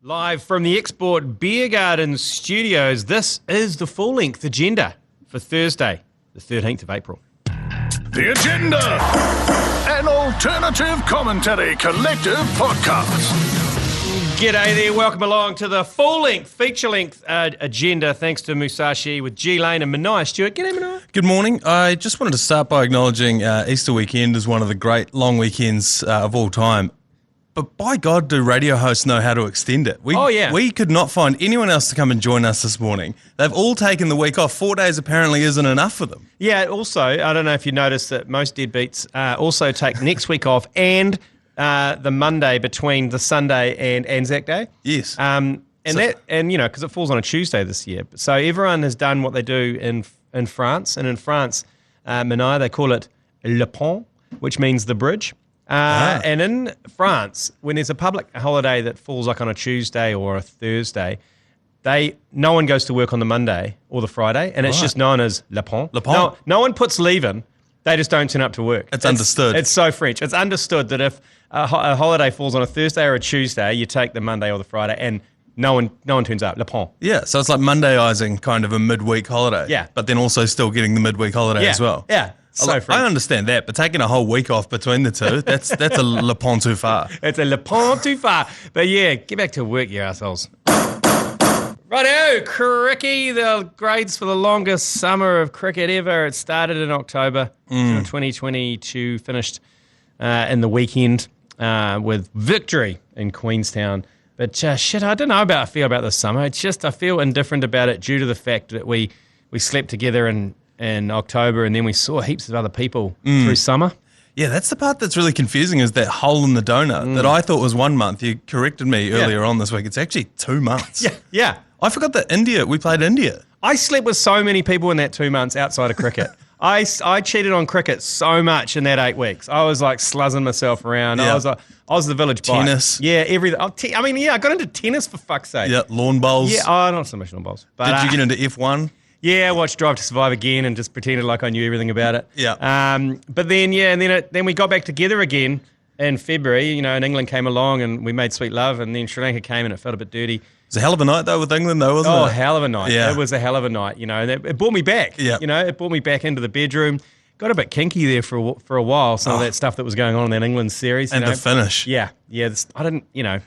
Live from the Export Beer Garden studios, this is the full-length agenda for Thursday, the 13th of April. The Agenda, an alternative commentary collective podcast. G'day there, welcome along to the full-length, feature-length agenda, thanks to Musashi with G-Lane and Manaia. Stewart, g'day Manaia. Good morning. I just wanted to start by acknowledging Easter weekend is one of the great long weekends of all time. But by God, do radio hosts know how to extend it? We could not find anyone else to come and join us this morning. They've all taken the week off. 4 days apparently isn't enough for them. Yeah, also, I don't know if you noticed that most deadbeats also take next week off and the Monday between the Sunday and Anzac Day. Yes. Because it falls on a Tuesday this year. So everyone has done what they do in France. And in France, Manaia, they call it Le Pont, which means the bridge. And in France, when there's a public holiday that falls like on a Tuesday or a Thursday, no one goes to work on the Monday or the Friday, and it's just known as Le Pont. Le Pont. No one puts leave in. They just don't turn up to work. It's understood. It's so French. It's understood that if a holiday falls on a Thursday or a Tuesday, you take the Monday or the Friday, and no one turns up. Le Pont. Yeah, so it's like Monday-ising kind of a midweek holiday. Yeah. But then also still getting the midweek holiday as well. Yeah. So I understand that, but taking a whole week off between the two, that's a Le Pont too far. It's a Le Pont too far. But yeah, get back to work, you assholes. Righto, cricky, the grades for the longest summer of cricket ever. It started in October 2022, finished in the weekend with victory in Queenstown. But I don't know how I feel about this summer. It's just I feel indifferent about it due to the fact that we slept together in October, and then we saw heaps of other people through summer. Yeah, that's the part that's really confusing is that hole in the donut that I thought was 1 month. You corrected me earlier on this week. It's actually 2 months. Yeah. I forgot that we played India. I slept with so many people in that 2 months outside of cricket. I cheated on cricket so much in that 8 weeks. I was like sluzzing myself around. Yeah. I was the village bike. Tennis. Yeah, everything. I got into tennis for fuck's sake. Yeah, lawn bowls. Yeah, not so much lawn bowls. But, Did you get into F1? Yeah, I watched Drive to Survive again and just pretended like I knew everything about it. Yeah. But then, then we got back together again in February, and England came along and we made sweet love, and then Sri Lanka came and it felt a bit dirty. It was a hell of a night, though, with England, though, wasn't it? Oh, hell of a night. Yeah. It was a hell of a night, and it brought me back. Yeah. It brought me back into the bedroom. Got a bit kinky there for a while, some of that stuff that was going on in that England series. And the finish. Yeah. I didn't,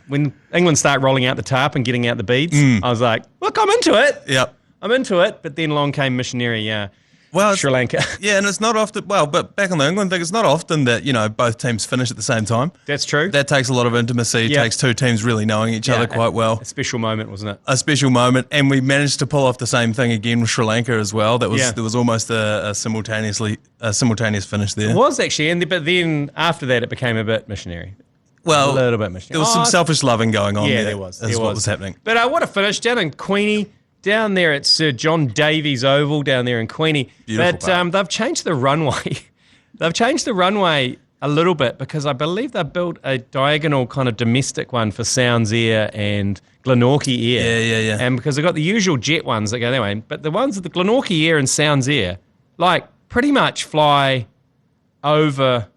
when England start rolling out the tarp and getting out the beads, I was like, look, I'm into it. Yep. I'm into it, but then along came missionary Sri Lanka. Yeah, and it's not often, but back on the England thing, it's not often that, both teams finish at the same time. That's true. That takes a lot of intimacy. It takes two teams really knowing each other quite well. A special moment, wasn't it? A special moment, and we managed to pull off the same thing again with Sri Lanka as well. There was almost a simultaneous finish there. It was actually, but then after that it became a bit missionary. Well, a little bit missionary. There was some selfish loving going on there. Yeah, there was. That's what was happening. But what a finish down in Queenie. Down there at Sir John Davies Oval down there in Queenie. Beautiful but they've changed the runway. They've changed the runway a little bit because I believe they built a diagonal kind of domestic one for Sounds Air and Glenorchy Air. Yeah. And because they've got the usual jet ones that go that way, but the ones at the Glenorchy Air and Sounds Air, like pretty much fly over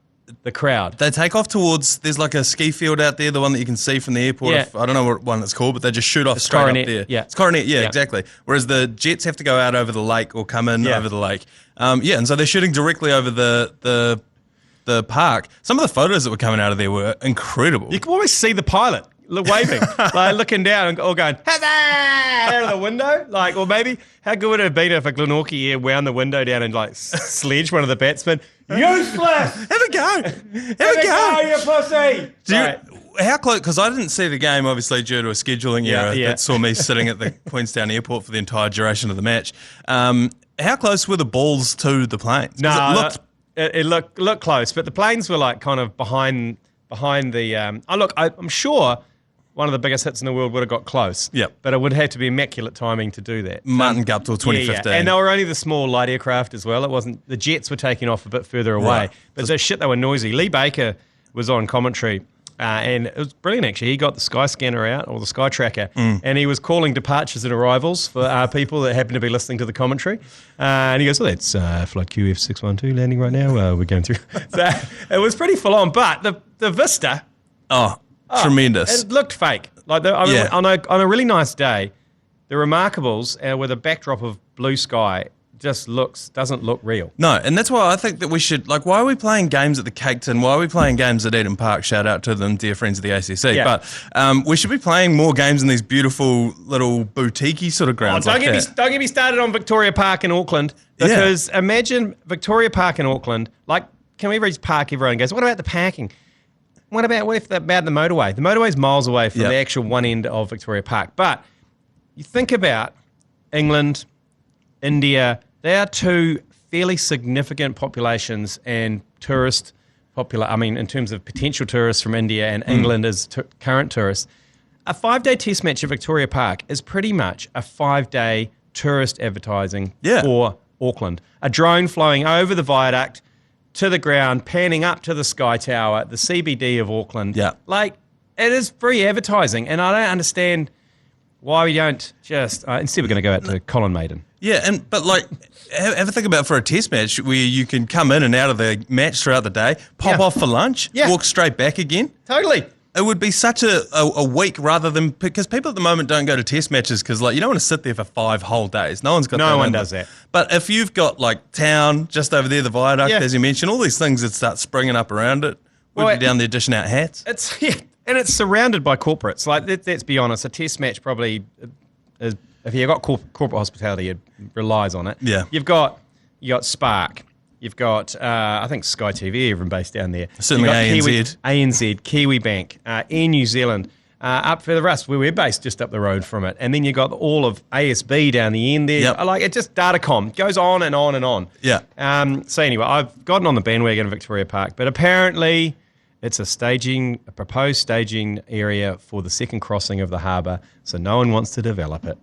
the crowd. They take off towards, there's like a ski field out there, the one that you can see from the airport. Yeah. I don't know what one it's called, but they just shoot off straight Coronet, up there. yeah. It's Coronet, yeah, exactly. Whereas the jets have to go out over the lake or come in over the lake. And so they're shooting directly over the park. Some of the photos that were coming out of there were incredible. You can always see the pilot waving, like looking down and all going, huzzah, out of the window. Like, or maybe, how good would it have been if a Glenorchy Air wound the window down and like sledged one of the batsmen? Useless! Have a go! Have a go, you pussy! How close? Because I didn't see the game, obviously, due to a scheduling error that saw me sitting at the Queenstown airport for the entire duration of the match. How close were the balls to the planes? No, it looked close, but the planes were like kind of behind the. I'm sure one of the biggest hits in the world would have got close. Yep. But it would have to be immaculate timing to do that. Martin Guptill, 2015. Yeah. And they were only the small light aircraft as well. It wasn't, the jets were taking off a bit further away. Right. But they were noisy. Lee Baker was on commentary. And it was brilliant, actually. He got the Sky Scanner out, or the Sky Tracker, and he was calling departures and arrivals for people that happened to be listening to the commentary. And he goes, well, that's flight QF612 landing right now. We're going through. So it was pretty full on. But the vista tremendous. It looked fake. Like on a really nice day, the Remarkables with a backdrop of blue sky just doesn't look real. No, and that's why I think that we should, like, why are we playing games at the Cake Tin? Why are we playing games at Eden Park? Shout out to them, dear friends of the ACC. Yeah. But we should be playing more games in these beautiful little boutique-y sort of grounds. Don't get me started on Victoria Park in Auckland, because imagine Victoria Park in Auckland, like, can we reach Park? Everyone goes, what about the parking? What if about the motorway? The motorway's miles away from the actual one end of Victoria Park. But you think about England, India, they are two fairly significant populations and in terms of potential tourists from India and England as current tourists. A 5-day test match at Victoria Park is pretty much a 5-day tourist advertising for Auckland. A drone flying over the viaduct to the ground, panning up to the Sky Tower, the CBD of Auckland. Yeah. Like, it is free advertising, and I don't understand why we don't just... instead, we're going to go out to Colin Maiden. Yeah, but like, have a think about for a test match where you can come in and out of the match throughout the day, pop off for lunch, walk straight back again. Totally. It would be such a week rather than... Because people at the moment don't go to test matches because, like, you don't want to sit there for 5 whole days. No one does that. But if you've got, like, town just over there, the viaduct, as you mentioned, all these things that start springing up around it, we'd be down there dishing out hats. And it's surrounded by corporates. Like, let's be honest, a test match probably is... If you've got corporate hospitality, it relies on it. Yeah. You got Spark. You've got, I think, Sky TV, even based down there. Certainly ANZ. ANZ, Kiwi Bank, Air New Zealand, up further us, where we're based just up the road from it. And then you've got all of ASB down the end there. Yep. Like, it just, Datacom goes on and on and on. Yeah. So anyway, I've gotten on the bandwagon of Victoria Park, but apparently it's a proposed staging area for the second crossing of the harbour, so no one wants to develop it.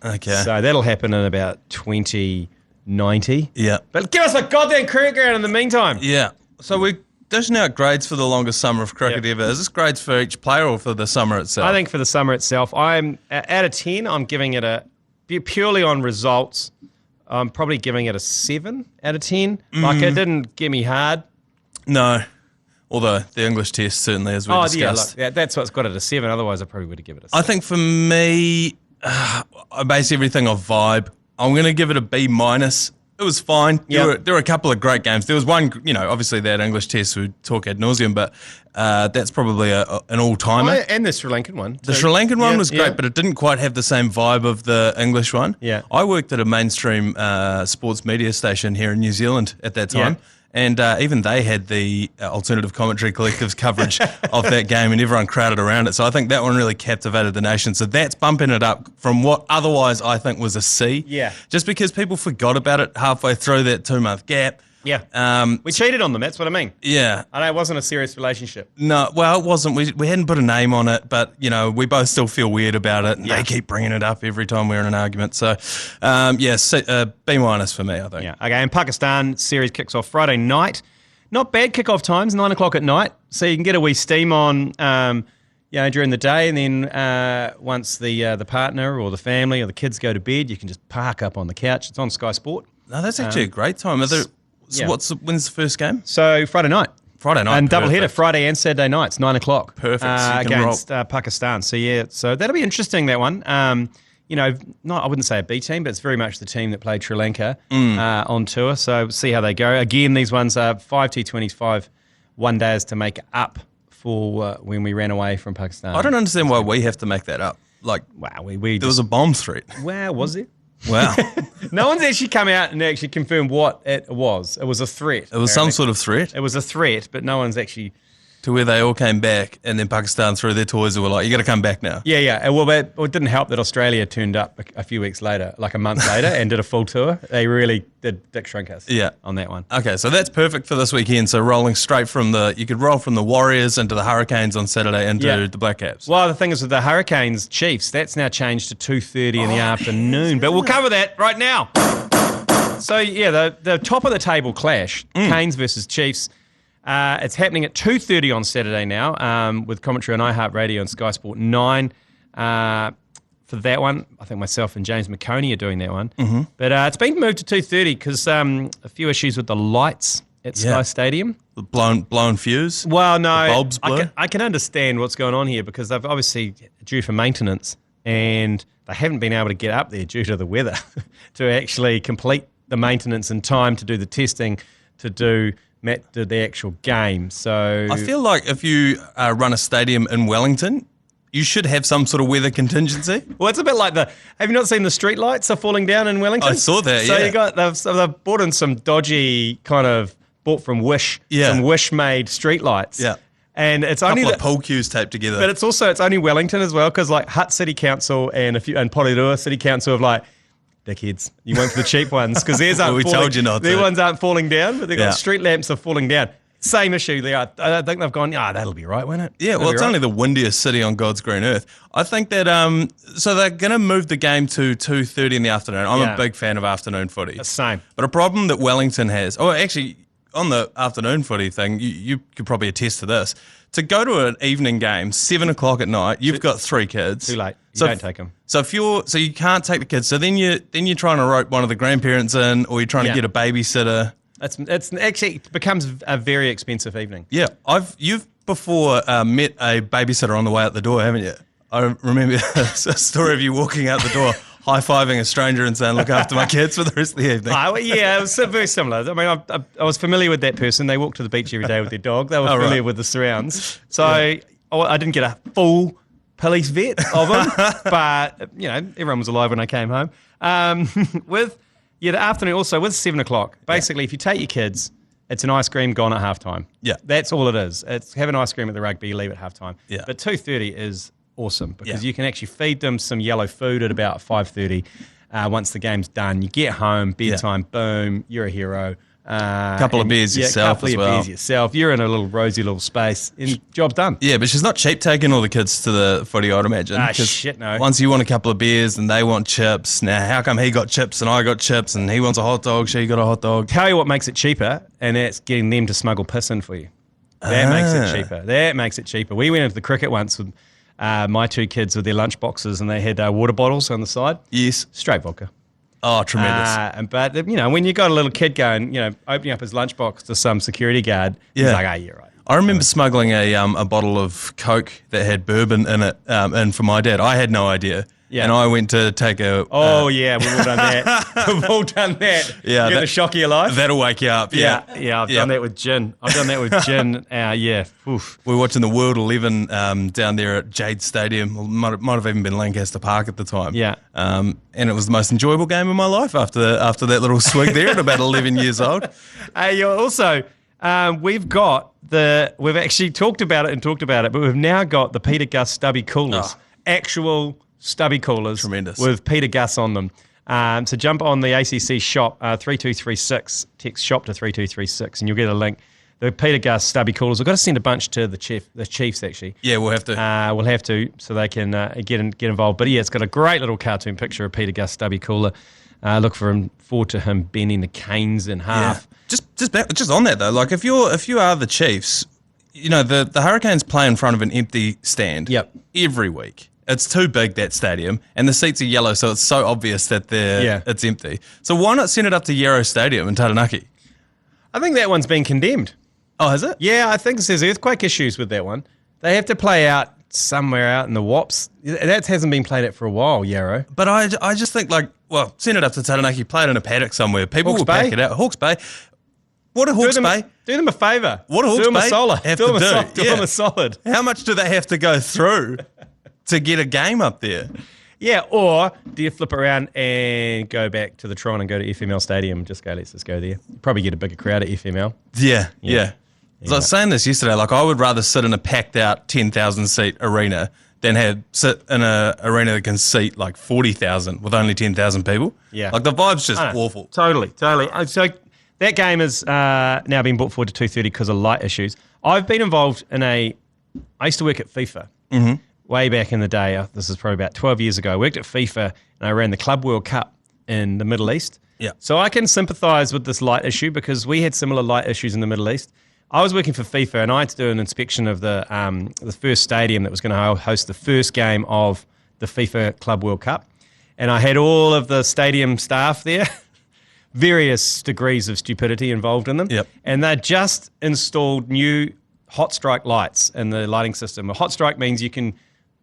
Okay. So that'll happen in about 2090. Yeah. But give us a goddamn cricket ground in the meantime. Yeah. So we're dishing out grades for the longest summer of cricket ever. Is this grades for each player or for the summer itself? I think for the summer itself. I'm out of 10, I'm giving it purely on results, I'm probably giving it a 7 out of 10. Like, it didn't get me hard. No. Although the English test certainly, as we discussed. Yeah, that's what's got it a 7. Otherwise, I probably would have given it a 7. I think for me... I base everything off vibe. I'm going to give it a B-. It was fine. There were a couple of great games. There was one, obviously that English test we talk ad nauseum, but that's probably an all-timer. And the Sri Lankan one. The Sri Lankan one was great, but it didn't quite have the same vibe of the English one. Yeah. I worked at a mainstream sports media station here in New Zealand at that time. Yeah. And even they had the Alternative Commentary Collective's coverage of that game, and everyone crowded around it. So I think that one really captivated the nation. So that's bumping it up from what otherwise I think was a C. Yeah. Just because people forgot about it halfway through that 2-month gap. Yeah. We cheated on them, that's what I mean. Yeah. I know it wasn't a serious relationship. No, well, it wasn't. We hadn't put a name on it, but, we both still feel weird about it. And they keep bringing it up every time we're in an argument. So, B- for me, I think. Yeah. Okay, and Pakistan series kicks off Friday night. Not bad kickoff times, 9 o'clock at night. So you can get a wee steam on, during the day. And then once the partner or the family or the kids go to bed, you can just park up on the couch. It's on Sky Sport. No, that's actually a great time. When's the first game? So Friday night. And double header, Friday and Saturday nights, 9 o'clock. Perfect. Against Pakistan. So that'll be interesting, that one. I wouldn't say a B team, but it's very much the team that played Sri Lanka on tour. So we'll see how they go. Again, these ones are 5 T20s, 5 one-days to make up for when we ran away from Pakistan. I don't understand why we have to make that up. Like, wow, there was a bomb threat. Wow, was it? Wow. No one's actually come out and actually confirmed what it was. It was a threat. It was some sort of threat. It was a threat, but no one's actually... To where they all came back, and then Pakistan threw their toys and were like, you got to come back now. Yeah. Well, it didn't help that Australia turned up a few weeks later, like a month later, and did a full tour. They really did dick shrink us on that one. Okay, so that's perfect for this weekend. So rolling straight you could roll from the Warriors into the Hurricanes on Saturday into the Black Caps. Well, the thing is with the Hurricanes Chiefs, that's now changed to 2:30 in the afternoon. But we'll cover that right now. So, the top of the table clash, Canes versus Chiefs. It's happening at 2:30 on Saturday now, with commentary on iHeartRadio and Sky Sport 9 for that one. I think myself and James McConey are doing that one. Mm-hmm. But it's been moved to 2:30 because a few issues with the lights at Sky Stadium. Blown fuse? Well, no. The bulbs blew? I can understand what's going on here because they've obviously due for maintenance and they haven't been able to get up there due to the weather to actually complete the maintenance in time to do the testing to do the actual game. So I feel like if you run a stadium in Wellington, you should have some sort of weather contingency. Well, it's a bit like have you not seen the street lights are falling down in Wellington? I saw that, So they've bought in some dodgy kind of, bought from Wish, some Wish-made street lights. Yeah. And it's a only couple of pole cues taped together. But it's only Wellington as well, because like Hutt City Council and Porirua City Council have like, dickheads, you went for the cheap ones, because theirs aren't told you not to. Their ones aren't falling down, but they've got street lamps are falling down. Same issue there. I think they've gone, that'll be right, won't it? Yeah, well, it's only the windiest city on God's green earth. I think that, so they're going to move the game to 2:30 in the afternoon. I'm a big fan of afternoon footy. The same. But a problem that Wellington has, actually, on the afternoon footy thing, you could probably attest to this. To go to an evening game, 7 o'clock at night, you've got 3 kids. Too late. You don't take them. So you can't take the kids. So then you're trying to rope one of the grandparents in, or you're trying to get a babysitter. It's actually it becomes a very expensive evening. Yeah, you've before met a babysitter on the way out the door, haven't you? I remember a story of you walking out the door, high-fiving a stranger and saying, "Look after my kids for the rest of the evening." Yeah, it was very similar. I mean, I was familiar with that person. They walked to the beach every day with their dog. They were familiar with the surrounds. So I didn't get a full police vet of them, but everyone was alive when I came home. The afternoon also with 7 o'clock. Basically, if you take your kids, it's an ice cream gone at halftime. Yeah, that's all it is. It's have an ice cream at the rugby, leave at halftime. Yeah, but 2:30 is awesome because you can actually feed them some yellow food at about 5:30. Once the game's done, you get home, bedtime, boom, you're a hero. Couple of beers yourself as well. Beers yourself. You're in a little rosy little space. And job's done. Yeah, but she's not cheap taking all the kids to the footy, I'd imagine. Shit, no. Once you want a couple of beers and they want chips, now how come he got chips and I got chips and he wants a hot dog, she got a hot dog? Tell you what makes it cheaper, and that's getting them to smuggle piss in for you. That makes it cheaper. We went into the cricket once with my 2 kids with their lunch boxes and they had water bottles on the side. Yes. Straight vodka. Oh, tremendous. But, when you got a little kid going, opening up his lunchbox to some security guard, he's like, yeah, right. I remember smuggling a bottle of Coke that had bourbon in it in for my dad. I had no idea. Yeah. And I went to take a... we've all done that. We've all done that. Yeah. The shock of your life. That'll wake you up. Yeah. I've done that with gin. Oof. We were watching the World 11 down there at Jade Stadium. Might have even been Lancaster Park at the time. Yeah. And it was the most enjoyable game of my life after that little swig there at about 11 years old. Also... we've actually talked about it, but we've now got the Peter Gus stubby coolers. Actual stubby coolers. Tremendous. With Peter Gus on them. So jump on the ACC shop, 3236, text shop to 3236, and you'll get a link. The Peter Gus stubby coolers. We've got to send a bunch to the Chiefs, actually. Yeah, we'll have to. So they can get involved. But it's got a great little cartoon picture of Peter Gus stubby cooler. Look forward to him bending the canes in half. Yeah. Just on that though, like if you are the Chiefs, the Hurricanes play in front of an empty stand every week. It's too big, that stadium, and the seats are yellow, so it's so obvious that it's empty. So why not send it up to Yarrow Stadium in Taranaki? I think that one's been condemned. Oh, has it? Yeah, I think there's earthquake issues with that one. They have to play out somewhere out in the Wops. That hasn't been played at for a while, Yarrow. But I just think send it up to Taranaki, play it in a paddock somewhere. People will pack it out. Hawke's Bay. What a Hawke's Bay? Do them a favour. What a Hawke's Bay do them a solid. How much do they have to go through to get a game up there? Yeah, or do you flip around and go back to the Tron and go to FML Stadium? Just let's just go there. Probably get a bigger crowd at FML. Yeah. I was saying this yesterday, I would rather sit in a packed out 10,000 seat arena than sit in an arena that can seat 40,000 with only 10,000 people. Yeah. The vibe's just awful. Totally. So that game has now been brought forward to 2:30 because of light issues. I've been involved I used to work at FIFA way back in the day. This is probably about 12 years ago. I worked at FIFA and I ran the Club World Cup in the Middle East. Yeah. So I can sympathise with this light issue because we had similar light issues in the Middle East. I was working for FIFA and I had to do an inspection of the first stadium that was going to host the first game of the FIFA Club World Cup. And I had all of the stadium staff there various degrees of stupidity involved in them. Yep. And they just installed new hot strike lights in the lighting system. A hot strike means you can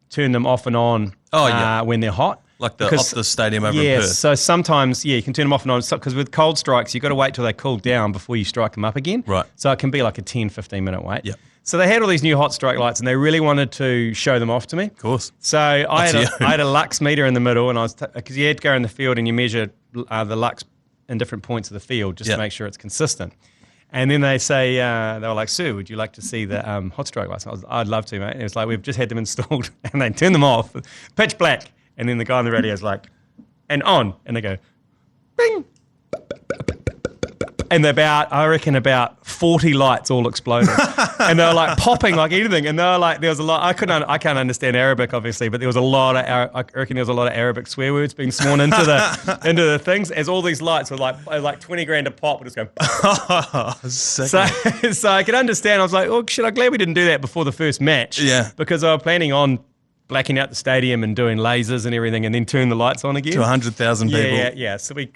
turn them off and on when they're hot. Like the Optus Stadium over in Perth. So sometimes, you can turn them off and on. Because with cold strikes, you've got to wait till they cool down before you strike them up again. Right. So it can be like a 10, 15-minute wait. Yep. So they had all these new hot strike lights, and they really wanted to show them off to me. Of course. So I had a lux meter in the middle, and because you had to go in the field and you measure the lux in different points of the field just to make sure it's consistent. And then they say, they were like, Sue, would you like to see the hot strike lights? I'd love to, mate. And it was like, we've just had them installed, and they turn them off, pitch black. And then the guy on the radio is like, and on. And they go, bing. And I reckon about 40 lights all exploded. And they were like popping like anything. And they were like, there was a lot, I can't understand Arabic obviously, but there was a lot of, I reckon there was a lot of Arabic swear words being sworn into the things as all these lights were like 20 grand a pop would just go. So I could understand. I was like, oh shit, I'm glad we didn't do that before the first match. Yeah. Because I was planning on blacking out the stadium and doing lasers and everything and then turn the lights on again. To 100,000 people. Yeah. So we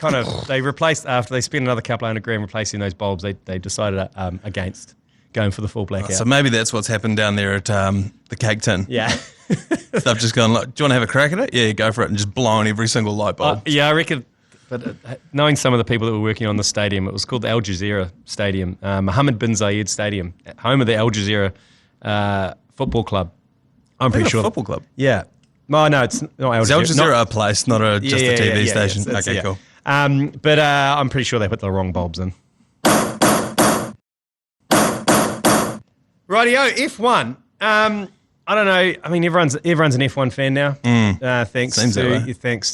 they replaced, after they spent another couple $100,000 replacing those bulbs, they decided against going for the full blackout. So maybe that's what's happened down there at the Cake Tin. Yeah. They've just gone, look, do you want to have a crack at it? Yeah, go for it. And just blowing every single light bulb. I reckon, but knowing some of the people that were working on the stadium, it was called the Al Jazeera Stadium, Mohammed bin Zayed Stadium, home of the Al Jazeera football club. I'm pretty sure. Football club? Yeah. Oh, no, it's not Al Jazeera. Is Al Jazeera a place, not just a TV station? Okay, cool. But I'm pretty sure they put the wrong bulbs in. Rightio, F1. I don't know. I mean, everyone's an F1 fan now. Thanks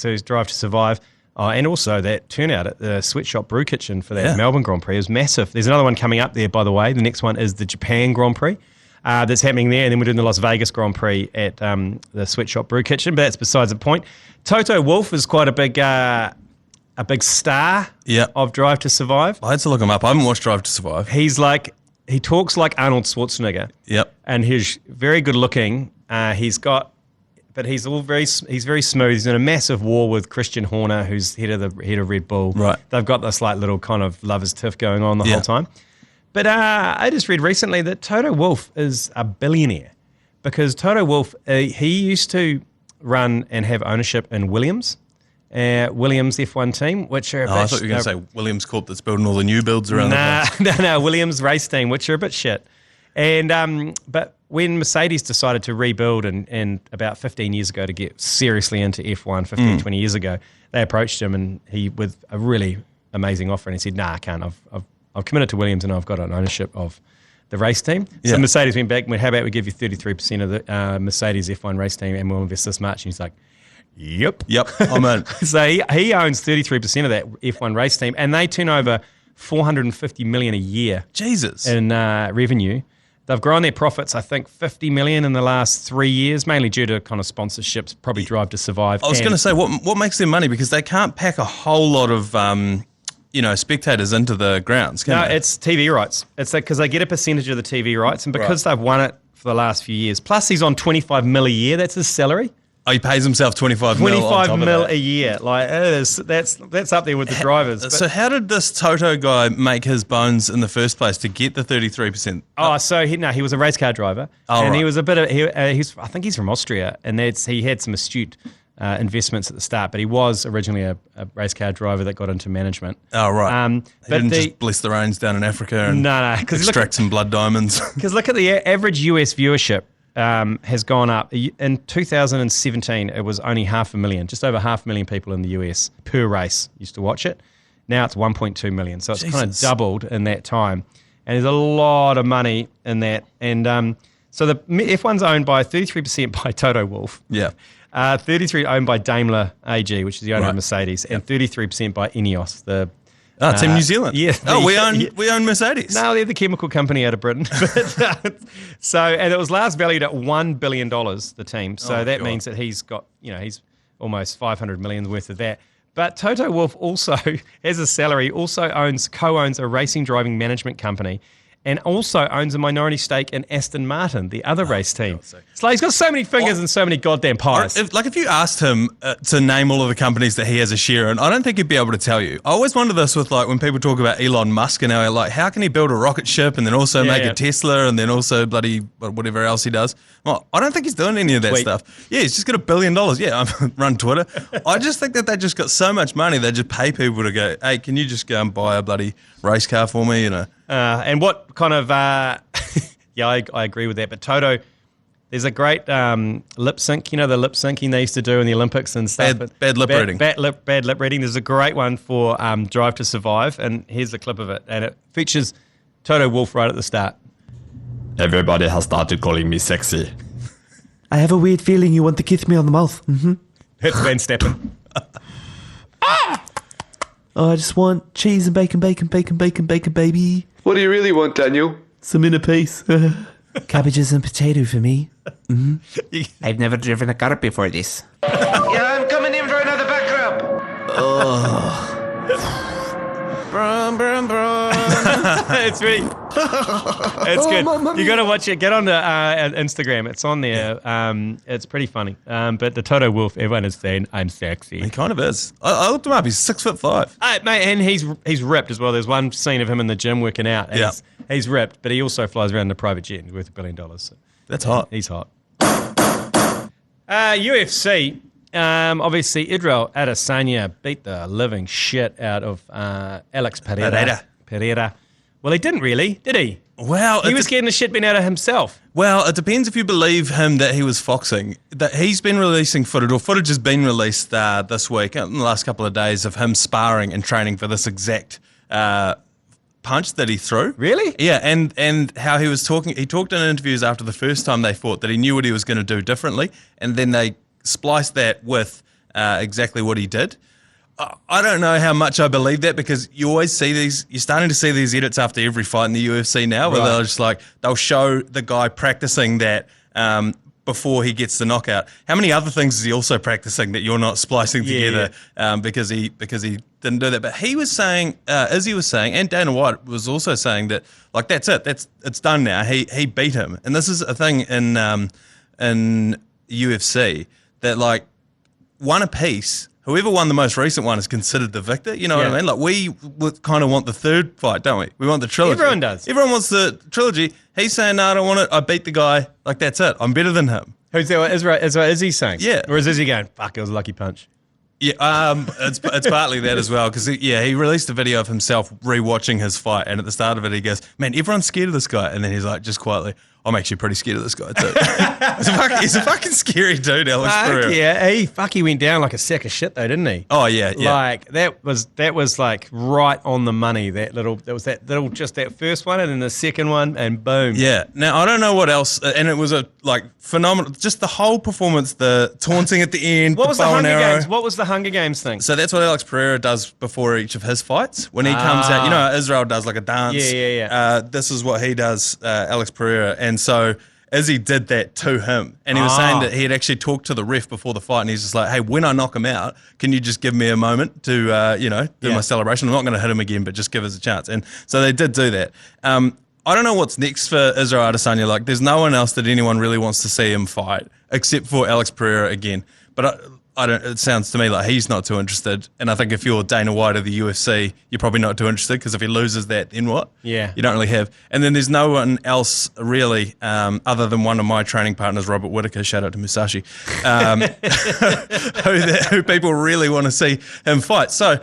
to Drive to Survive. And also that turnout at the Sweatshop Brew Kitchen for that Melbourne Grand Prix is massive. There's another one coming up there, by the way. The next one is the Japan Grand Prix. That's happening there, and then we're doing the Las Vegas Grand Prix at the Sweatshop Brew Kitchen, but that's besides the point. Toto Wolff is quite a big star of Drive to Survive. I had to look him up. I haven't watched Drive to Survive. He talks like Arnold Schwarzenegger. Yep. And he's very good looking. He's very smooth. He's in a massive war with Christian Horner, who's head of Red Bull. Right. They've got this like little kind of lovers tiff going on the whole time. But I just read recently that Toto Wolff is a billionaire because Toto Wolff, he used to run and have ownership in Williams F1 team, which are I thought you were going to say Williams Corp that's building all the new builds around the place. No, Williams race team, which are a bit shit. And but when Mercedes decided to rebuild and about 15 years ago to get seriously into F1, 20 years ago, they approached him and he with a really amazing offer and he said, nah, I can't. I've committed to Williams and I've got an ownership of the race team. So Mercedes went back and went, how about we give you 33% of the Mercedes F1 race team and we'll invest this much? And he's like, Yep, I'm in. So he owns 33% of that F1 race team and they turn over $450 million a year. Jesus. In revenue. They've grown their profits, I think, $50 million in the last 3 years, mainly due to kind of sponsorships, probably Drive to Survive. I was going to say, what makes them money? Because they can't pack a whole lot of spectators into the grounds, can they? It's TV rights. It's because they get a percentage of the TV rights, and because they've won it for the last few years, plus he's on $25 million a year, that's his salary. Oh, he pays himself $25 million a year. Like that's up there with the drivers. So how did this Toto guy make his bones in the first place to get the 33%? So he was a race car driver, and he was a bit of I think he's from Austria, and he had some astute investments at the start, but he was originally a race car driver that got into management. Oh, right. He didn't just bless the reins down in Africa and extract some blood diamonds. Because look at the average US viewership. Has gone up. In 2017, it was only 500,000, just over 500,000 people in the US per race used to watch it. Now it's 1.2 million, so it's kind of doubled in that time. And there's a lot of money in that. And so the F1's owned by 33% by Toto Wolff. Yeah. 33% owned by Daimler AG, which is the owner of Mercedes, and 33% by Ineos, the Team New Zealand. Yeah. We own Mercedes. No, they're the chemical company out of Britain. And it was last valued at $1 billion, the team. So means that he's got, he's almost 500 million worth of that. But Toto Wolff also has a salary, also co-owns a racing driving management company. and also owns a minority stake in Aston Martin, the other race team. It's like he's got so many fingers and so many goddamn pies. If you asked him to name all of the companies that he has a share in, I don't think he'd be able to tell you. I always wonder this with like when people talk about Elon Musk and how can he build a rocket ship and then also make a Tesla and then also bloody whatever else he does. Well, I don't think he's doing any of that stuff. Yeah, he's just got $1 billion. Yeah, run Twitter. I just think that they just got so much money they just pay people to go, hey, can you just go and buy a bloody race car for me? And what kind of I agree with that. But Toto, there's a great lip sync. The lip syncing they used to do in the Olympics and stuff. Bad lip reading. Bad lip reading. There's a great one for Drive to Survive, and here's a clip of it. And it features Toto Wolff right at the start. Everybody has started calling me sexy. I have a weird feeling you want to kiss me on the mouth. Mm-hmm. It's Van Steppen. Oh, I just want cheese and bacon, baby. What do you really want, Daniel? Some in a piece. Cabbages and potato for me. Mm-hmm. I've never driven a car before this. Yeah, I'm coming in for another back rub. Oh. Brum, brum, brum. It's really... It's good. You got to watch it. Get on the Instagram. It's on there. It's pretty funny. But the Toto Wolff, everyone is saying, I'm sexy. He kind of is. I looked him up. He's 6'5". Mate, and he's ripped as well. There's one scene of him in the gym working out. And he's ripped, but he also flies around in a private jet. He's worth $1 billion. So that's hot. He's hot. UFC. Obviously, Israel Adesanya beat the living shit out of Alex Pereira. Well, he didn't really, did he? Well, he was getting the shit beaten out of himself. Well, it depends if you believe him that he was foxing. That he's been releasing footage, or footage has been released this week, in the last couple of days, of him sparring and training for this exact punch that he threw. Really? Yeah, and how he was talking. He talked in interviews after the first time they fought that he knew what he was going to do differently, and then they spliced that with exactly what he did. I don't know how much I believe that, because you always see you're starting to see these edits after every fight in the UFC now, where they're just like, they'll show the guy practicing that before he gets the knockout. How many other things is he also practicing that you're not splicing together because he didn't do that? But he was saying, Izzy was saying, and Dana White was also saying that, like, that's it. It's done now. He beat him. And this is a thing in UFC that, like, one apiece, whoever won the most recent one is considered the victor. You know what I mean? Like, we kind of want the third fight, don't we? We want the trilogy. Everyone does. Everyone wants the trilogy. He's saying, no, I don't want it. I beat the guy. Like, that's it. I'm better than him. Who's that? Is what Izzy saying? Yeah. Or is Izzy going, fuck, it was a lucky punch? Yeah, it's partly that as well, because he released a video of himself rewatching his fight, and at the start of it he goes, man, everyone's scared of this guy, and then he's like, just quietly, I'm actually pretty scared of this guy too. He's a fucking scary dude, Alex Pereira. Yeah, he went down like a sack of shit though, didn't he? Oh yeah. Like that was like right on the money. That first one, and then the second one, and boom. Yeah. Now I don't know what else, and it was a phenomenal. Just the whole performance, the taunting at the end. What was the Hunger Games? What was the Hunger Games thing? So that's what Alex Pereira does before each of his fights. When he comes out, you know, Israel does like a dance. Yeah. This is what he does, Alex Pereira. And so Izzy did that to him. And he was saying that he had actually talked to the ref before the fight, and he's just like, hey, when I knock him out, can you just give me a moment to, do my celebration? I'm not going to hit him again, but just give us a chance. And so they did do that. I don't know what's next for Israel Adesanya. Like, there's no one else that anyone really wants to see him fight, except for Alex Pereira again. But it sounds to me like he's not too interested. And I think if you're Dana White of the UFC, you're probably not too interested, because if he loses that, then what? Yeah. You don't really have. And then there's no one else really, other than one of my training partners, Robert Whittaker, shout out to Musashi, who people really want to see him fight. So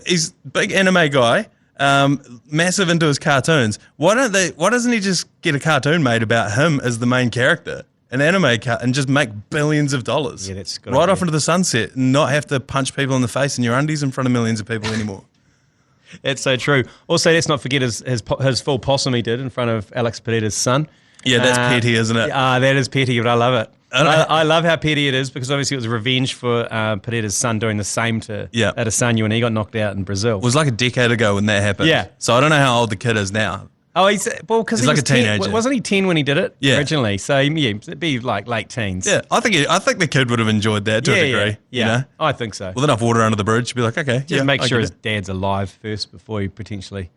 he's a big anime guy, massive into his cartoons. Why doesn't he just get a cartoon made about him as the main character? An anime cut, and just make billions of dollars. Yeah, that's good. Right off into the sunset, and not have to punch people in the face in your undies in front of millions of people anymore. That's so true. Also, let's not forget his full possum he did in front of Alex Pereira's son. Yeah, that's petty, isn't it? That is petty, but I love it. I love how petty it is, because obviously it was revenge for Pereira's son doing the same to Adesanya when he got knocked out in Brazil. It was like a decade ago when that happened. Yeah. So I don't know how old the kid is now. Oh, because he's like a teenager. Wasn't he 10 when he did it originally? So yeah, it'd be like late teens. Yeah, I think the kid would have enjoyed that to a degree. Yeah, you know? I think so. With enough water under the bridge, you'd be like, okay. Just make sure his dad's alive first before he potentially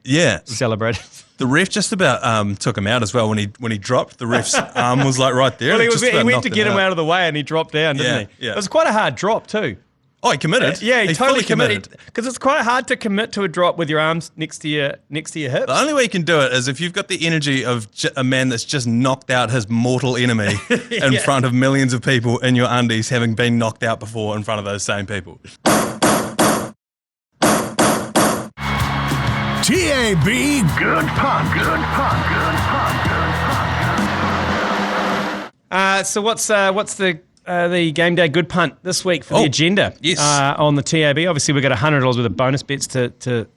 celebrate. The ref just about took him out as well when he dropped. The ref's arm was like right there. Well, he went to get him out of the way and he dropped down, didn't he? Yeah. It was quite a hard drop too. Oh, he committed. He totally committed. Because it's quite hard to commit to a drop with your arms next to your hips. The only way you can do it is if you've got the energy of a man that's just knocked out his mortal enemy in front of millions of people in your undies, having been knocked out before in front of those same people. TAB, good punt, good punt, good punt, good punt. So what's the game day good punt this week for the agenda? Yes. On the TAB. Obviously, we've got $100 worth of bonus bets to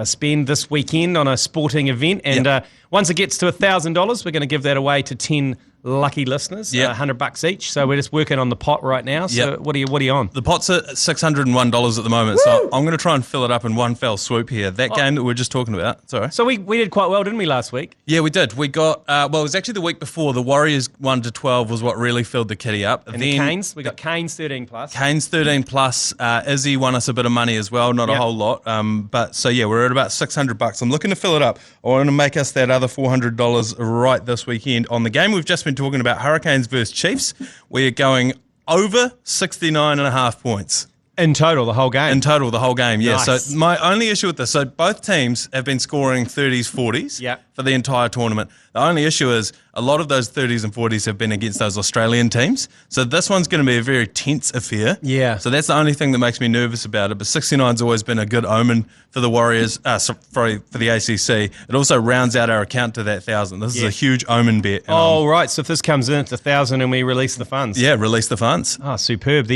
spend this weekend on a sporting event. And once it gets to $1,000, we're going to give that away to 10 lucky listeners, $100 each. So we're just working on the pot right now. So what are you on? The pot's at $601 at the moment. Woo! So I'm going to try and fill it up in one fell swoop here. That game that we were just talking about. Sorry. So we did quite well, didn't we, last week? Yeah, we did. We got, it was actually the week before. The Warriors 1-12 was what really filled the kitty up. And then Canes, we got Canes 13 plus. Canes 13 plus. Izzy won us a bit of money as well, not a whole lot. We're at about $600. I'm looking to fill it up. I want to make us that other $400 right this weekend on the game we've just been talking about, Hurricanes versus Chiefs. We are going over 69.5 points. In total, the whole game? In total, the whole game, yeah. Nice. So my only issue with this, so both teams have been scoring 30s, 40s for the entire tournament. The only issue is a lot of those 30s and 40s have been against those Australian teams. So this one's going to be a very tense affair. Yeah. So that's the only thing that makes me nervous about it. But 69's always been a good omen for the Warriors, for the ACC. It also rounds out our account to that 1,000. This is a huge omen bet. Oh, right. So if this comes in, it's 1,000 and we release the funds. Yeah, release the funds. Oh, superb.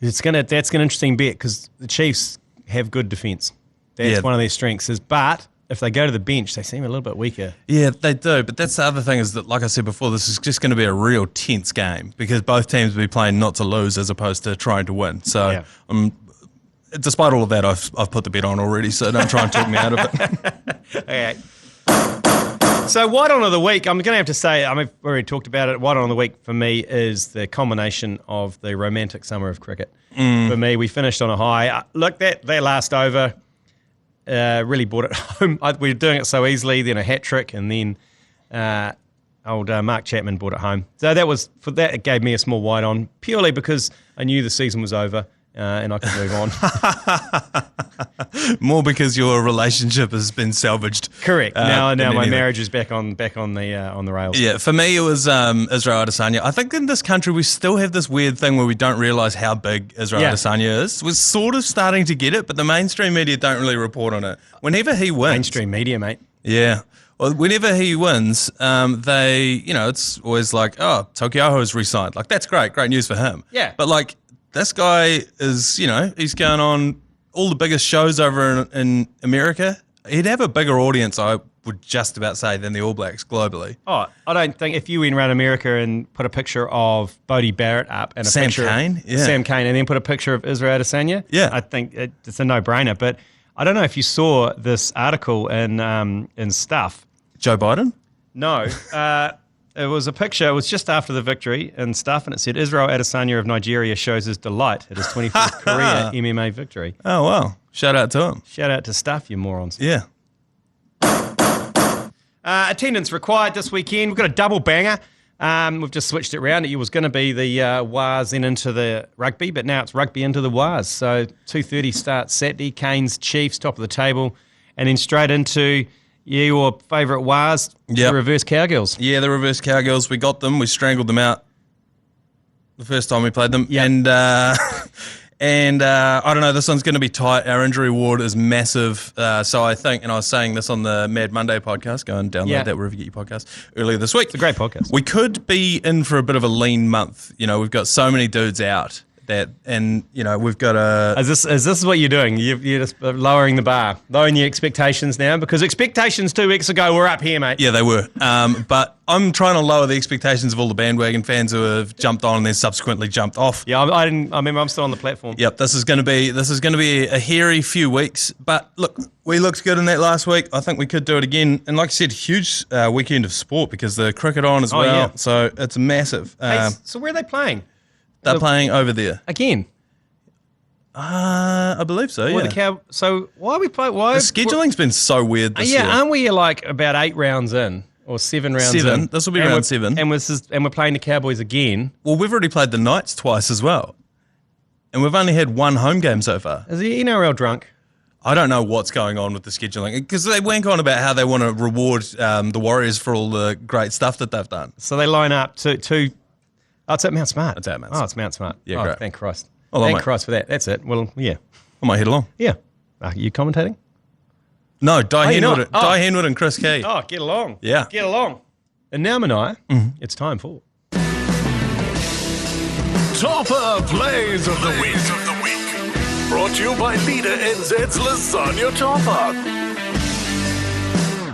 That's an interesting bet because the Chiefs have good defence. That's one of their strengths. But if they go to the bench, they seem a little bit weaker. Yeah, they do. But that's the other thing is that, like I said before, this is just going to be a real tense game because both teams will be playing not to lose as opposed to trying to win. So despite all of that, I've put the bet on already, so don't try and talk me out of it. Okay. So white on of the week, I'm going to have to say, we've already talked about it, white on of the week for me is the combination of the romantic summer of cricket. For me, we finished on a high. Look, that last over really brought it home. We were doing it so easily, then a hat-trick, and then old Mark Chapman brought it home. So it gave me a small white on, purely because I knew the season was over. And I could move on. More because your relationship has been salvaged. Correct. Now my marriage is back on the rails. Yeah, for me it was Israel Adesanya. I think in this country we still have this weird thing where we don't realise how big Israel Adesanya is. We're sort of starting to get it, but the mainstream media don't really report on it. Whenever he wins, mainstream media, mate. Yeah. Well, whenever he wins, it's always like, oh, Tokyoho's re-signed. Like that's great news for him. Yeah. But like. This guy is, he's going on all the biggest shows over in America. He'd have a bigger audience, I would just about say, than the All Blacks globally. Oh, I don't think if you went around America and put a picture of Bodie Barrett up and Sam Cane, and then put a picture of Israel Adesanya, I think it's a no-brainer. But I don't know if you saw this article in Stuff. Joe Biden? No. It was a picture. It was just after the victory and stuff, and it said Israel Adesanya of Nigeria shows his delight at his 24th career MMA victory. Oh, wow. Shout out to him. Shout out to Stuff, you morons. Yeah. Attendance required this weekend. We've got a double banger. We've just switched it around. It was going to be the Wars then into the rugby, but now it's rugby into the Wars. So 2:30 start Saturday, Canes, Chiefs, top of the table, and then straight into... your favourite Wars, the reverse Cowgirls. Yeah, the reverse Cowgirls. We got them. We strangled them out the first time we played them. Yep. And I don't know, this one's going to be tight. Our injury ward is massive. So I think, and I was saying this on the Mad Monday podcast, go and download that wherever you get your podcast, earlier this week. It's a great podcast. We could be in for a bit of a lean month. We've got so many dudes out that, and we've got a. Is this what you're doing? You're just lowering the bar, lowering the expectations now, because expectations 2 weeks ago were up here, mate. Yeah, they were. But I'm trying to lower the expectations of all the bandwagon fans who have jumped on and then subsequently jumped off. Yeah, I remember I'm still on the platform. Yep, this is going to be a hairy few weeks. But look, we looked good in that last week. I think we could do it again. And like I said, huge weekend of sport because the cricket on as well. Yeah. So it's massive. So where are they playing? They're playing over there again. I believe so. Yeah. So why are we playing? Why the scheduling's been so weird this year? Yeah, aren't we like about 8 rounds in or 7 rounds in? This will be round 7, and we're playing the Cowboys again. Well, we've already played the Knights twice as well, and we've only had 1 home game so far. Is the NRL drunk? I don't know what's going on with the scheduling because they wank on about how they want to reward the Warriors for all the great stuff that they've done. So they line up to oh, it's at Mount Smart. It's at Mount Smart. Oh, it's Mount Smart. Yeah, great. Thank Christ. Thank Christ for that. That's it. Well, yeah. I might head along. Yeah. Are you commentating? No, Di Henwood and Chris Key. Oh, get along. Yeah. Get along. And now, Manaia, it's time for Toppa Plays of the Week. Brought to you by Leader NZ's Lasagna Toppa.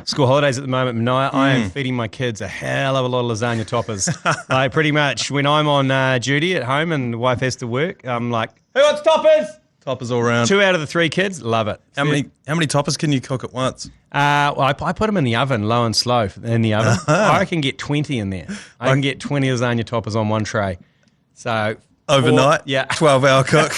School holidays at the moment, Manaia. I am feeding my kids a hell of a lot of lasagna toppers. Like pretty much when I'm on duty at home and the wife has to work, I'm like, who wants toppers? Toppers all around. 2 out of the 3 kids love it. How many toppers can you cook at once? Well, I put them in the oven, low and slow in the oven. I can get 20 in there. I can get 20 lasagna toppers on one tray. So overnight, 12-hour cook.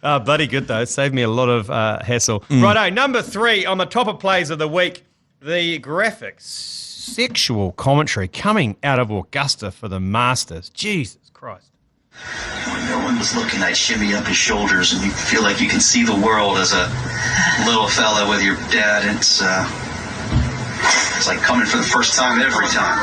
Bloody good though. It saved me a lot of hassle. Righto, number 3 on the Toppa Plays of the week, the graphic sexual commentary coming out of Augusta for the Masters. Jesus Christ. When no one was looking, I'd shimmy up his shoulders and you feel like you can see the world as a little fella with your dad. It's like coming for the first time every time.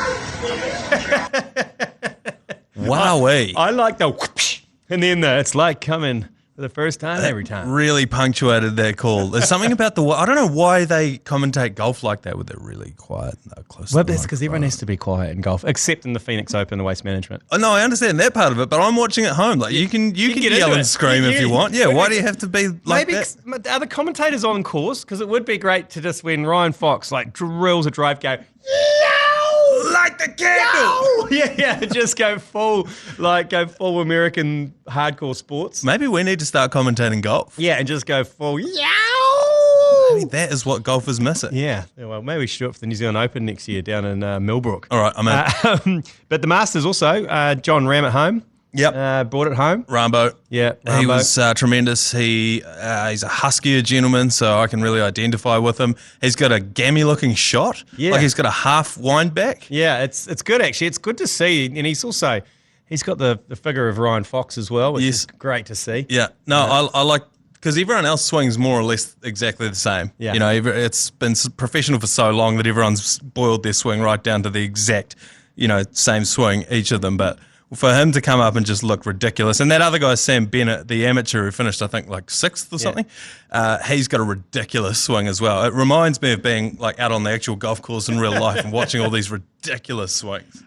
Wowee. I like the whoosh, and then it's like coming for the first time every time. Really punctuated that call. There's something about I don't know why they commentate golf like that, where they're really quiet and close. Well, that's because everyone has to be quiet in golf, except in the Phoenix Open, the Waste Management. Oh, no, I understand that part of it, but I'm watching at home. Like you can yell and scream if you want. Yeah, why do you have to be like that? Maybe are the commentators on course? Because it would be great to just when Ryan Fox like drills a drive, go light the candle. Yeah, just go full American hardcore sports. Maybe we need to start commentating golf. Yeah, and just go full yow. Maybe that is what golf is missing. Yeah, well, maybe we should do it for the New Zealand Open next year down in Millbrook. All right, I'm in. But the Masters also, John Ram at home. Yep. Brought it home. Rambo. Yeah, Rambo. He was tremendous. He's a huskier gentleman, so I can really identify with him. He's got a gammy-looking shot. Yeah. Like he's got a half wind back. Yeah, it's good, actually. It's good to see. And he's got the figure of Ryan Fox as well, which is great to see. Yeah. No, I like, because everyone else swings more or less exactly the same. Yeah. You know, it's been professional for so long that everyone's boiled their swing right down to the exact, same swing, each of them. But for him to come up and just look ridiculous. And that other guy, Sam Bennett, the amateur who finished, I think, like 6th or something, he's got a ridiculous swing as well. It reminds me of being like out on the actual golf course in real life and watching all these ridiculous swings.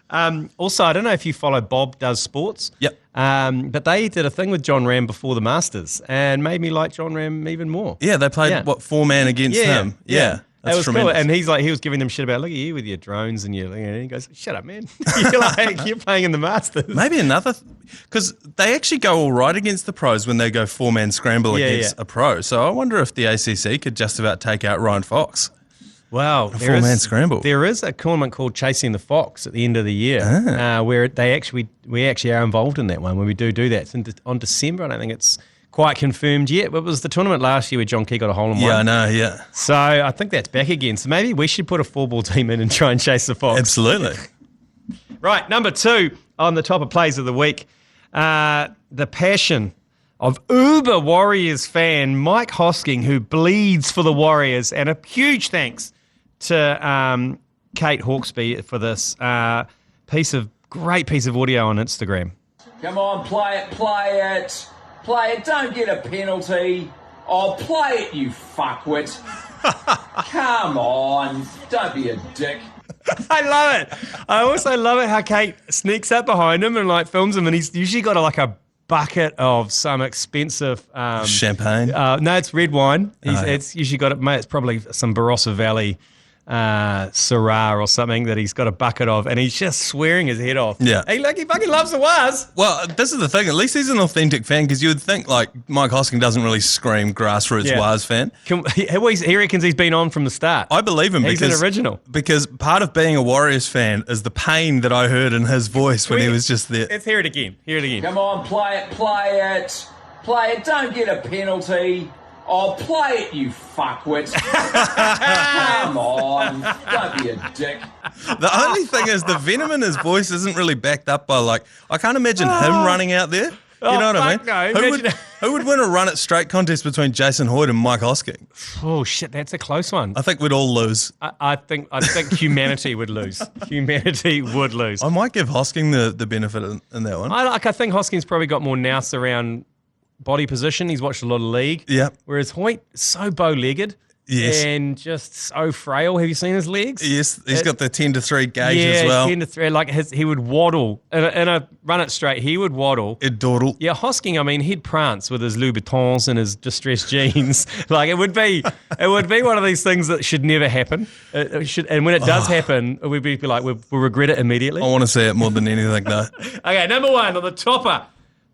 Also, I don't know if you follow Bob Does Sports. Yep. But they did a thing with John Ram before the Masters and made me like John Ram even more. Yeah, they played, 4-man against him. Yeah. That was tremendous. Cool. And he was giving them shit about, look at you with your drones and he goes, shut up, man. You're playing in the Masters. Maybe another, because they actually go all right against the pros when they go 4-man scramble against a pro. So I wonder if the ACC could just about take out Ryan Fox. Wow. A 4-man scramble. There is a tournament called Chasing the Fox at the end of the year where we actually are involved in that one, when we do that. It's on December. I don't think it's quite confirmed yet. It was the tournament last year where John Key got a hole in one. Yeah, I know, yeah. So I think that's back again. So maybe we should put a 4-ball team in and try and chase the Fox. Absolutely. Right, number 2 on the Toppa Plays of the week. The passion of Uber Warriors fan Mike Hoskin, who bleeds for the Warriors. And a huge thanks to Kate Hawkesby for this great piece of audio on Instagram. Come on, play it. Play it, don't get a penalty. Oh, play it, you fuckwit. Come on, don't be a dick. I love it. I also love it how Kate sneaks up behind him and like films him, and he's usually got a bucket of some expensive champagne. No, it's red wine. It's usually got it. Mate, it's probably some Barossa Valley Syrah or something that he's got a bucket of, and he's just swearing his head off. Yeah, he fucking loves the Waz. Well, this is the thing. At least he's an authentic fan, because you would think like Mike Hoskin doesn't really scream grassroots Waz fan. He reckons he's been on from the start. I believe him. He's an original. Because part of being a Warriors fan is the pain that I heard in his voice when he was just there. Let's hear it again. Come on, play it. Don't get a penalty. Oh, play it, you fuckwit. Come on. Don't be a dick. The only thing is the venom in his voice isn't really backed up by, like, I can't imagine him running out there. You know what I mean? No. Who would win a run at straight contest between Jason Hoyt and Mike Hosking? Oh, shit, that's a close one. I think we'd all lose. I think humanity would lose. Humanity would lose. I might give Hosking the benefit in that one. I think Hosking's probably got more nous around body position. He's watched a lot of league. Yeah. Whereas Hoyt is so bow-legged. Yes. And just so frail. Have you seen his legs? Yes. He's got the 10-3 gauge as well. 10-3. Like he would waddle. In a run it straight, he would waddle. He'd dawdle. Yeah, Hosking, I mean, he'd prance with his Louboutins and his distressed jeans. Like it would be one of these things that should never happen. And when it does happen, we'd be like, we'll regret it immediately. I want to see it more than anything, though. Okay, number one on the Toppa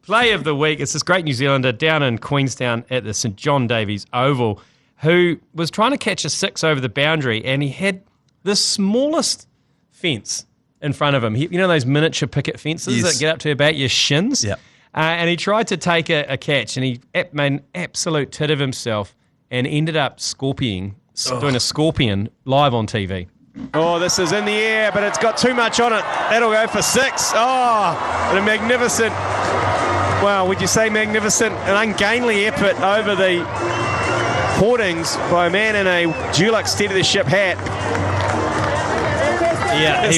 play of the week. It's this great New Zealander down in Queenstown at the St John Davies Oval, who was trying to catch a 6 over the boundary, and he had the smallest fence in front of him. You know those miniature picket fences that get up to about your shins? Yeah. And he tried to take a catch, and he made an absolute tit of himself and ended up doing a scorpion live on TV. Oh, this is in the air, but it's got too much on it. That'll go for 6. Oh, and a magnificent, well, would you say magnificent? An ungainly effort over the hoardings by a man in a Dulux Steady the Ship hat. Yeah,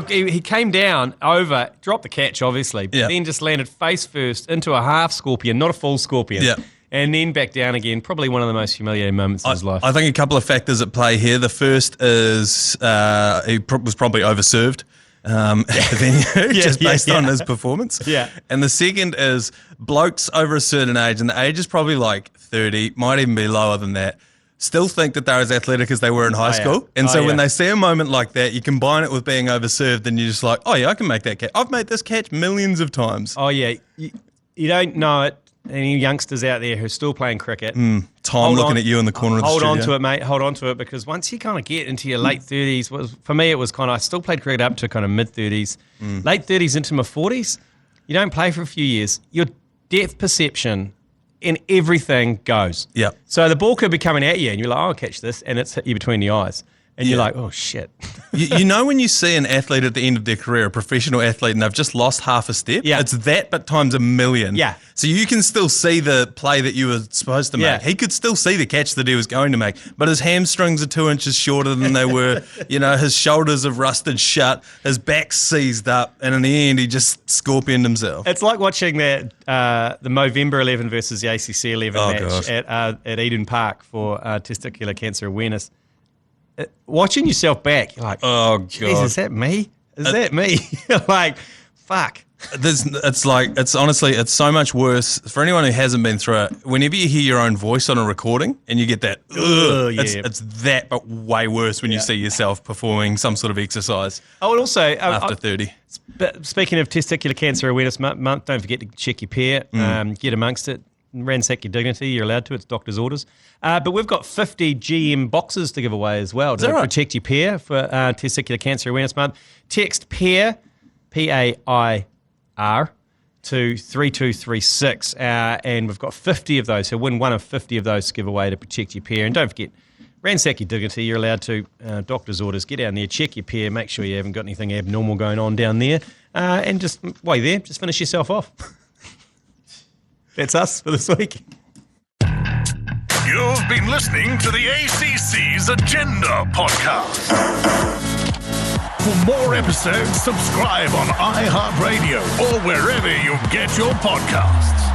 he came down over, dropped the catch obviously, but then just landed face first into a half scorpion, not a full scorpion. Yeah. And then back down again. Probably one of the most humiliating moments of his life. I think a couple of factors at play here. The first is he was probably overserved at the venue, just based on his performance. Yeah. And the second is blokes over a certain age, and the age is probably like 30, might even be lower than that, still think that they're as athletic as they were in high school. And so when they see a moment like that, you combine it with being overserved, and you're just like, oh yeah, I can make that catch. I've made this catch millions of times. Oh yeah. You don't know it. Any youngsters out there who are still playing cricket. Tom looking at you in the corner of the studio. Hold on to it, mate. Hold on to it, because once you kind of get into your late 30s, for me it was kind of, I still played cricket up to kind of mid-30s. Late 30s into my 40s, you don't play for a few years. Your depth perception in everything goes. Yeah. So the ball could be coming at you and you're like, oh, I'll catch this, and it's hit you between the eyes. And you're like, oh, shit. you know when you see an athlete at the end of their career, a professional athlete, and they've just lost half a step? Yeah. It's that, but times a million. Yeah. So you can still see the play that you were supposed to make. Yeah. He could still see the catch that he was going to make, but his hamstrings are 2 inches shorter than they were. You know, his shoulders have rusted shut, his back's seized up, and in the end, he just scorpioned himself. It's like watching the Movember 11 versus the ACC 11 match at Eden Park for testicular cancer awareness. Watching yourself back, you're like, oh, God. Geez, is that me? Is that me? Like, fuck. It's honestly, it's so much worse for anyone who hasn't been through it. Whenever you hear your own voice on a recording and you get that, it's that, but way worse when you see yourself performing some sort of exercise. Oh, and also after 30. Speaking of Testicular Cancer Awareness Month, don't forget to check your pair, get amongst it. Ransack your dignity, you're allowed to, it's doctor's orders. But we've got 50 GM boxes to give away as well to protect your pair for Testicular Cancer Awareness Month. Text PAIR, PAIR, to 3236, and we've got 50 of those, so win one of 50 of those to give away to protect your pair. And don't forget, ransack your dignity, you're allowed to, doctor's orders, get down there, check your pair, make sure you haven't got anything abnormal going on down there, and just, while you're there, just finish yourself off. That's us for this week. You've been listening to the ACC's Agenda podcast. For more episodes, subscribe on iHeartRadio or wherever you get your podcasts.